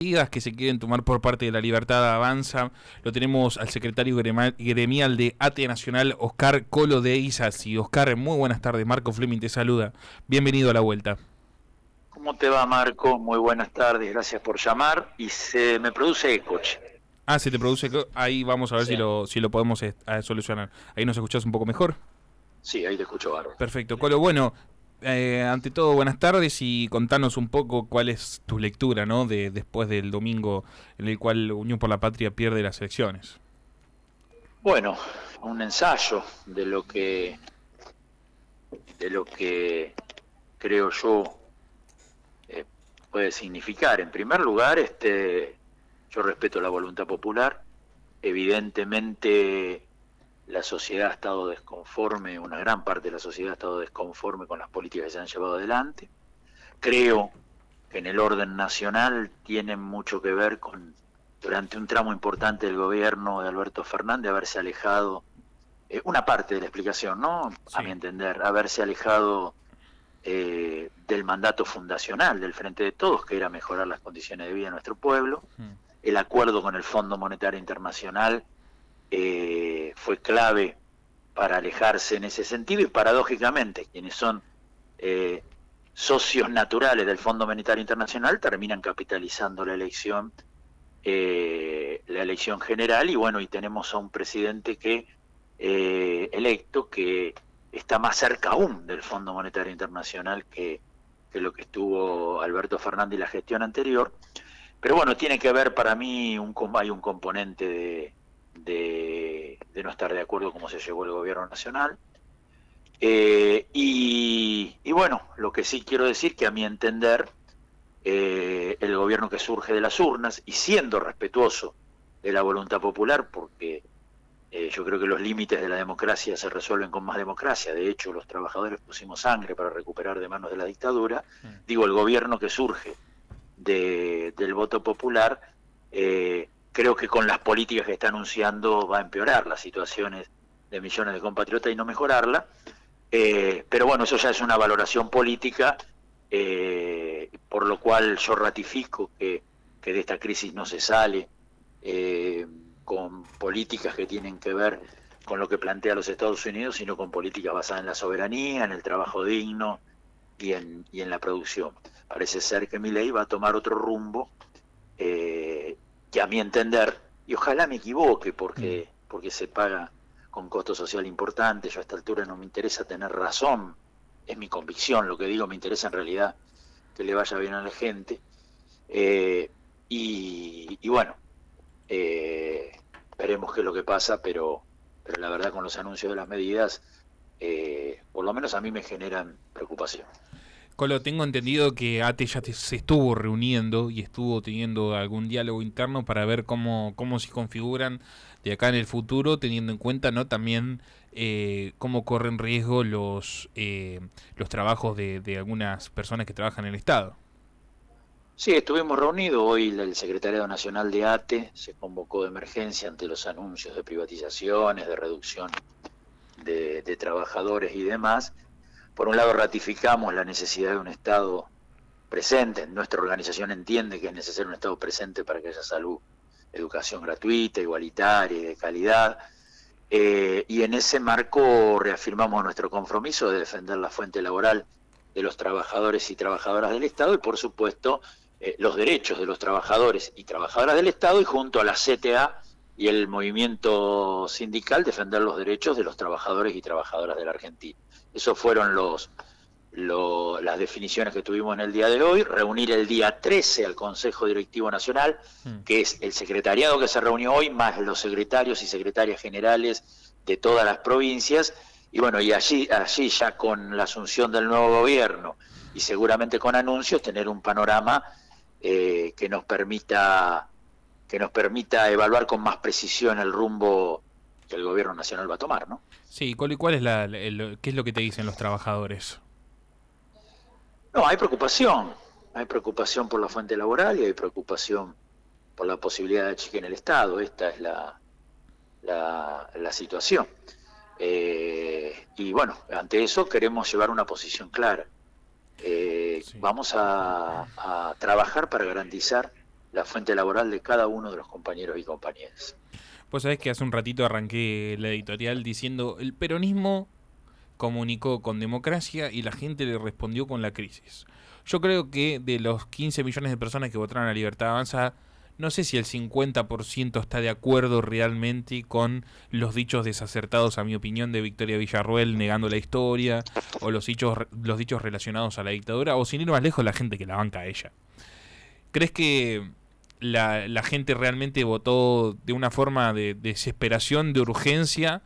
Medidas que se quieren tomar por parte de La Libertad Avanza. Lo tenemos al secretario gremial de ATE Nacional, Oscar Colo de Isasi. Oscar, muy buenas tardes. Marco Fleming te saluda. Bienvenido a la vuelta. ¿Cómo te va, Marco? Muy buenas tardes, gracias por llamar. Y se me produce eco. Se te produce. Ahí vamos a ver Sí, si lo podemos solucionar. Ahí nos escuchás un poco mejor. sí, ahí te escucho bárbaro. Perfecto, Colo. Bueno, ante todo, buenas tardes y contanos un poco cuál es tu lectura, ¿no? Después del domingo en el cual Unión por la Patria pierde las elecciones. Bueno, un ensayo de lo que creo yo eh, puede significar. En primer lugar, yo respeto la voluntad popular. Evidentemente, la sociedad ha estado desconforme, una gran parte de la sociedad ha estado desconforme con las políticas que se han llevado adelante. Creo que en el orden nacional tienen mucho que ver con, durante un tramo importante del gobierno de Alberto Fernández, haberse alejado, una parte de la explicación, ¿no? A mi Sí. entender, haberse alejado del mandato fundacional del Frente de Todos, que era mejorar las condiciones de vida de nuestro pueblo. El acuerdo con el Fondo Monetario Internacional fue clave para alejarse en ese sentido y paradójicamente quienes son eh, socios naturales del Fondo Monetario Internacional terminan capitalizando la elección general y bueno, y tenemos a un presidente que electo que está más cerca aún del Fondo Monetario Internacional que lo que estuvo Alberto Fernández y la gestión anterior. Pero bueno, tiene que ver para mí, hay un componente de no estar de acuerdo cómo se llevó el gobierno nacional. Y bueno, lo que sí quiero decir que a mi entender, el gobierno que surge de las urnas y siendo respetuoso de la voluntad popular, porque yo creo que los límites de la democracia se resuelven con más democracia. De hecho, los trabajadores pusimos sangre para recuperar de manos de la dictadura. Digo, el gobierno que surge del voto popular, creo que con las políticas que está anunciando va a empeorar las situaciones de millones de compatriotas y no mejorarla. Pero bueno, eso ya es una valoración política, por lo cual yo ratifico que de esta crisis no se sale con políticas que tienen que ver con lo que plantea los Estados Unidos, sino con políticas basadas en la soberanía, en el trabajo digno y en la producción. Parece ser que Milei va a tomar otro rumbo que a mi entender, y ojalá me equivoque porque se paga con costo social importante, yo a esta altura no me interesa tener razón, es mi convicción, lo que digo me interesa en realidad que le vaya bien a la gente, eh, y bueno, eh, veremos qué es lo que pasa, pero la verdad con los anuncios de las medidas, por lo menos a mí me generan preocupación. Colo, tengo entendido que ATE ya se estuvo reuniendo y estuvo teniendo algún diálogo interno para ver cómo se configuran de acá en el futuro, teniendo en cuenta no también cómo corren riesgo los trabajos de algunas personas que trabajan en el Estado. Sí, estuvimos reunidos hoy, el Secretariado Nacional de ATE se convocó de emergencia ante los anuncios de privatizaciones, de reducción de trabajadores y demás. Por un lado ratificamos la necesidad de un Estado presente, nuestra organización entiende que es necesario un Estado presente para que haya salud, educación gratuita, igualitaria y de calidad, y en ese marco reafirmamos nuestro compromiso de defender la fuente laboral de los trabajadores y trabajadoras del Estado y, por supuesto, los derechos de los trabajadores y trabajadoras del Estado y junto a la CTA y el movimiento sindical defender los derechos de los trabajadores y trabajadoras de la Argentina. Esos fueron las definiciones que tuvimos en el día de hoy, reunir el día 13 al Consejo Directivo Nacional, que es el secretariado que se reunió hoy, más los secretarios y secretarias generales de todas las provincias, y bueno, y allí ya con la asunción del nuevo gobierno y seguramente con anuncios, tener un panorama que nos permita evaluar con más precisión el rumbo que el gobierno nacional va a tomar, ¿no? Sí, Colo, ¿y cuál es qué es lo que te dicen los trabajadores? No, hay preocupación por la fuente laboral y hay preocupación por la posibilidad de chique en el Estado. Esta es la situación. Y bueno, ante eso queremos llevar una posición clara. Sí. Vamos a trabajar para garantizar la fuente laboral de cada uno de los compañeros y compañeras. Vos sabés que hace un ratito arranqué la editorial diciendo el peronismo comunicó con democracia y la gente le respondió con la crisis. Yo creo que de los 15 millones de personas que votaron a Libertad Avanza, no sé si el 50% está de acuerdo realmente con los dichos desacertados, a mi opinión, de Victoria Villarruel negando la historia, o los dichos relacionados a la dictadura, o sin ir más lejos, la gente que la banca a ella. ¿Crees que la gente realmente votó de una forma de desesperación, de urgencia,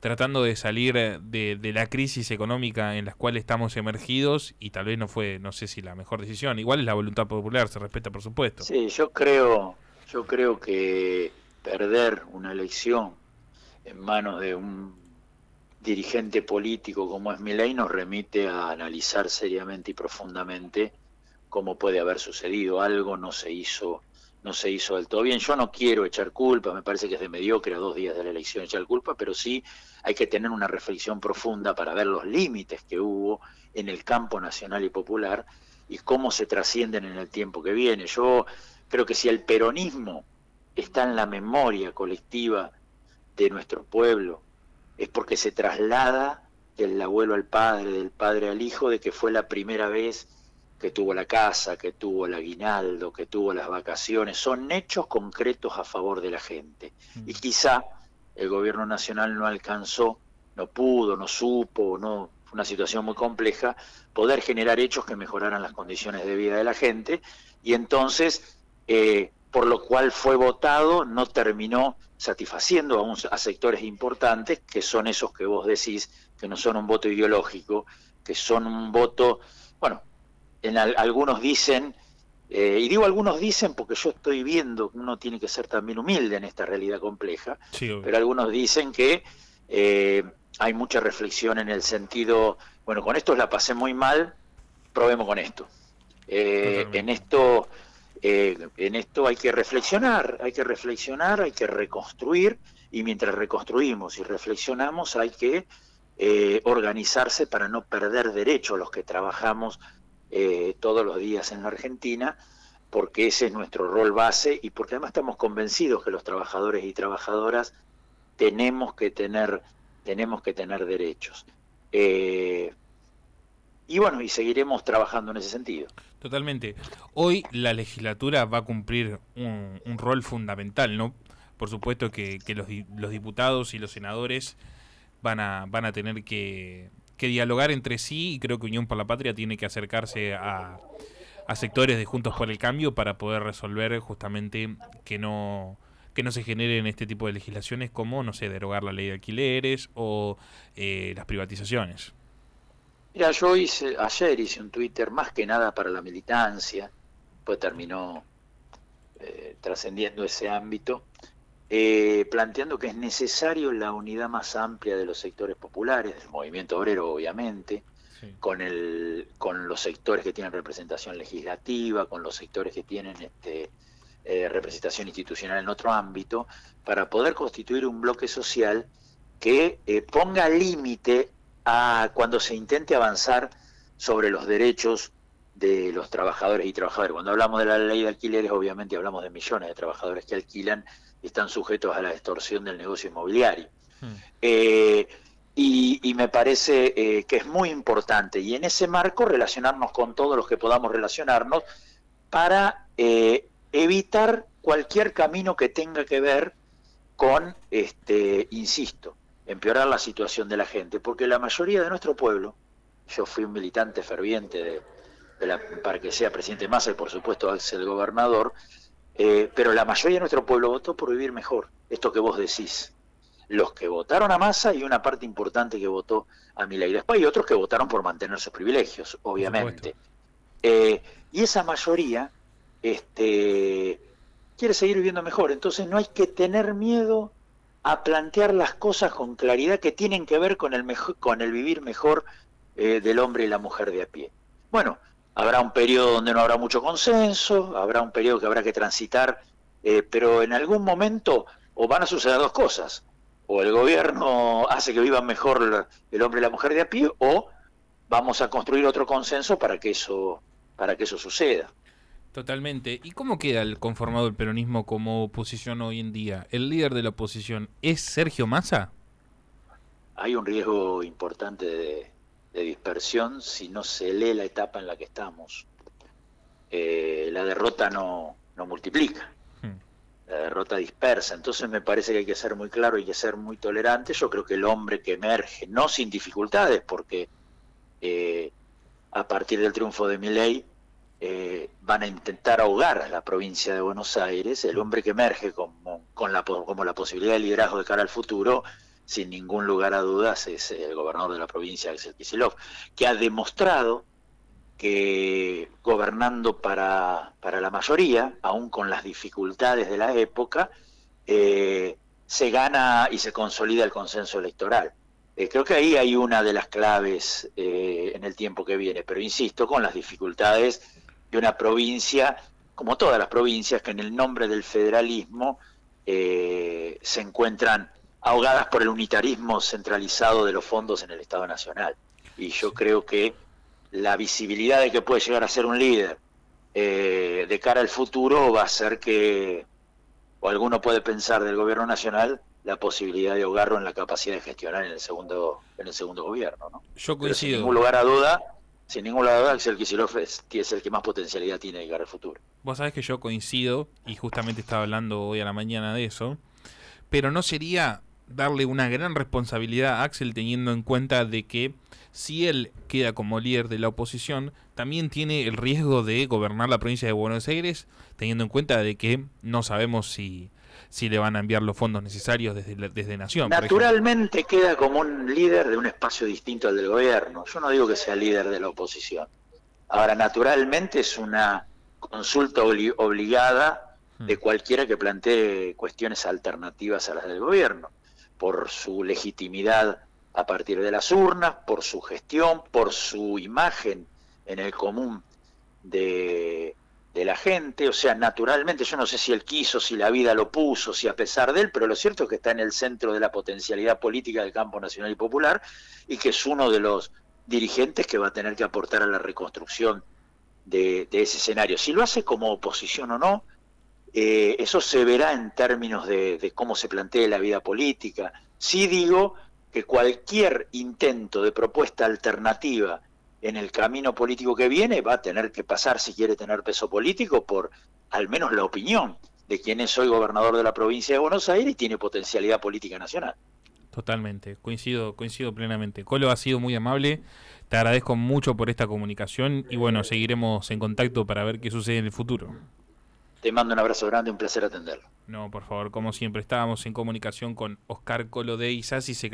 tratando de salir de la crisis económica en la cual estamos emergidos, y tal vez no fue, no sé si la mejor decisión? Igual es la voluntad popular, se respeta por supuesto. Sí, yo creo que perder una elección en manos de un dirigente político como es Milei nos remite a analizar seriamente y profundamente cómo puede haber sucedido. Algo no se hizo del todo bien. Yo no quiero echar culpa, me parece que es de mediocre a 2 días de la elección echar culpa, pero sí hay que tener una reflexión profunda para ver los límites que hubo en el campo nacional y popular y cómo se trascienden en el tiempo que viene. Yo creo que si el peronismo está en la memoria colectiva de nuestro pueblo, es porque se traslada del abuelo al padre, del padre al hijo, de que fue la primera vez que tuvo la casa, que tuvo el aguinaldo, que tuvo las vacaciones. Son hechos concretos a favor de la gente. Y quizá el gobierno nacional no alcanzó, no pudo, no supo, no, fue una situación muy compleja, poder generar hechos que mejoraran las condiciones de vida de la gente, y entonces, por lo cual fue votado, no terminó satisfaciendo a sectores importantes, que son esos que vos decís, que no son un voto ideológico, que son un voto, bueno, algunos dicen, y digo algunos dicen porque yo estoy viendo que uno tiene que ser también humilde en esta realidad compleja, Sí, obvio. pero algunos dicen que hay mucha reflexión en el sentido, bueno, con esto la pasé muy mal, probemos con esto. En Totalmente. esto en esto hay que reflexionar, hay que reconstruir, y mientras reconstruimos y reflexionamos hay que organizarse para no perder derechos los que trabajamos todos los días en la Argentina, porque ese es nuestro rol base y porque además estamos convencidos que los trabajadores y trabajadoras tenemos que tener, tenemos que tener derechos. Y bueno, y seguiremos trabajando en ese sentido. Totalmente. Hoy la legislatura va a cumplir un rol fundamental, ¿no? Por supuesto que los diputados y los senadores van a tener que dialogar entre sí, y creo que Unión por la Patria tiene que acercarse a sectores de Juntos por el Cambio para poder resolver justamente que no se generen este tipo de legislaciones como, no sé, derogar la ley de alquileres o las privatizaciones. Mira, ayer hice un Twitter más que nada para la militancia, pues terminó trascendiendo ese ámbito, planteando que es necesario la unidad más amplia de los sectores populares, del movimiento obrero obviamente, Sí. con los sectores que tienen representación legislativa, con los sectores que tienen representación institucional en otro ámbito, para poder constituir un bloque social que ponga límite a cuando se intente avanzar sobre los derechos de los trabajadores y trabajadoras. Cuando hablamos de la ley de alquileres, obviamente hablamos de millones de trabajadores que alquilan y están sujetos a la extorsión del negocio inmobiliario. Hmm. Eh, y me parece que es muy importante, y en ese marco relacionarnos con todos los que podamos relacionarnos para evitar cualquier camino que tenga que ver con, insisto, empeorar la situación de la gente, porque la mayoría de nuestro pueblo, yo fui un militante ferviente para que sea presidente Massa y por supuesto es el gobernador, pero la mayoría de nuestro pueblo votó por vivir mejor, esto que vos decís. Los que votaron a Massa y una parte importante que votó a Milei. Después hay otros que votaron por mantener sus privilegios, Por supuesto. obviamente. Y esa mayoría quiere seguir viviendo mejor. Entonces no hay que tener miedo a plantear las cosas con claridad que tienen que ver con el vivir mejor del hombre y la mujer de a pie. Bueno, habrá un periodo donde no habrá mucho consenso, habrá un periodo que habrá que transitar, pero en algún momento o van a suceder dos cosas: o el gobierno hace que vivan mejor el hombre y la mujer de a pie, o vamos a construir otro consenso para que eso suceda. Totalmente. ¿Y cómo queda conformado el peronismo como oposición hoy en día? ¿El líder de la oposición es Sergio Massa? Hay un riesgo importante de dispersión si no se lee la etapa en la que estamos. La derrota no multiplica, Hmm. la derrota dispersa. Entonces me parece que hay que ser muy claro, hay que ser muy tolerante. Yo creo que el hombre que emerge, no sin dificultades, porque a partir del triunfo de Milei van a intentar ahogar a la provincia de Buenos Aires, el hombre que emerge como la posibilidad de liderazgo de cara al futuro, sin ningún lugar a dudas, es el gobernador de la provincia, Axel Kicillof, que ha demostrado que gobernando para la mayoría, aún con las dificultades de la época, se gana y se consolida el consenso electoral. Creo que ahí hay una de las claves en el tiempo que viene, pero insisto, con las dificultades de una provincia, como todas las provincias, que en el nombre del federalismo se encuentran ahogadas por el unitarismo centralizado de los fondos en el Estado Nacional. Y yo creo que la visibilidad de que puede llegar a ser un líder de cara al futuro va a hacer que, o alguno puede pensar del gobierno nacional, la posibilidad de ahogarlo en la capacidad de gestionar en el segundo gobierno, ¿no? Yo Pero coincido. sin ningún lugar a duda, Axel Kicillof es el que más potencialidad tiene de cara al futuro. Vos sabés que yo coincido, y justamente estaba hablando hoy a la mañana de eso, pero no sería darle una gran responsabilidad a Axel teniendo en cuenta de que si él queda como líder de la oposición, también tiene el riesgo de gobernar la provincia de Buenos Aires, teniendo en cuenta de que no sabemos si le van a enviar los fondos necesarios desde Nación, por ejemplo. Naturalmente queda como un líder de un espacio distinto al del gobierno. Yo no digo que sea líder de la oposición. Ahora, naturalmente es una consulta obligada Hmm. de cualquiera que plantee cuestiones alternativas a las del gobierno, por su legitimidad a partir de las urnas, por su gestión, por su imagen en el común de la gente. O sea, naturalmente, yo no sé si él quiso, si la vida lo puso, si a pesar de él, pero lo cierto es que está en el centro de la potencialidad política del campo nacional y popular y que es uno de los dirigentes que va a tener que aportar a la reconstrucción de ese escenario. Si lo hace como oposición o no, eso se verá en términos de cómo se plantee la vida política. Sí digo que cualquier intento de propuesta alternativa en el camino político que viene va a tener que pasar, si quiere tener peso político, por al menos la opinión de quien es hoy gobernador de la provincia de Buenos Aires y tiene potencialidad política nacional. Totalmente, coincido plenamente. Colo, ha sido muy amable, te agradezco mucho por esta comunicación y bueno, seguiremos en contacto para ver qué sucede en el futuro. Te mando un abrazo grande, un placer atenderlo. No, por favor, como siempre, estábamos en comunicación con Oscar Colo de Isasi, secretario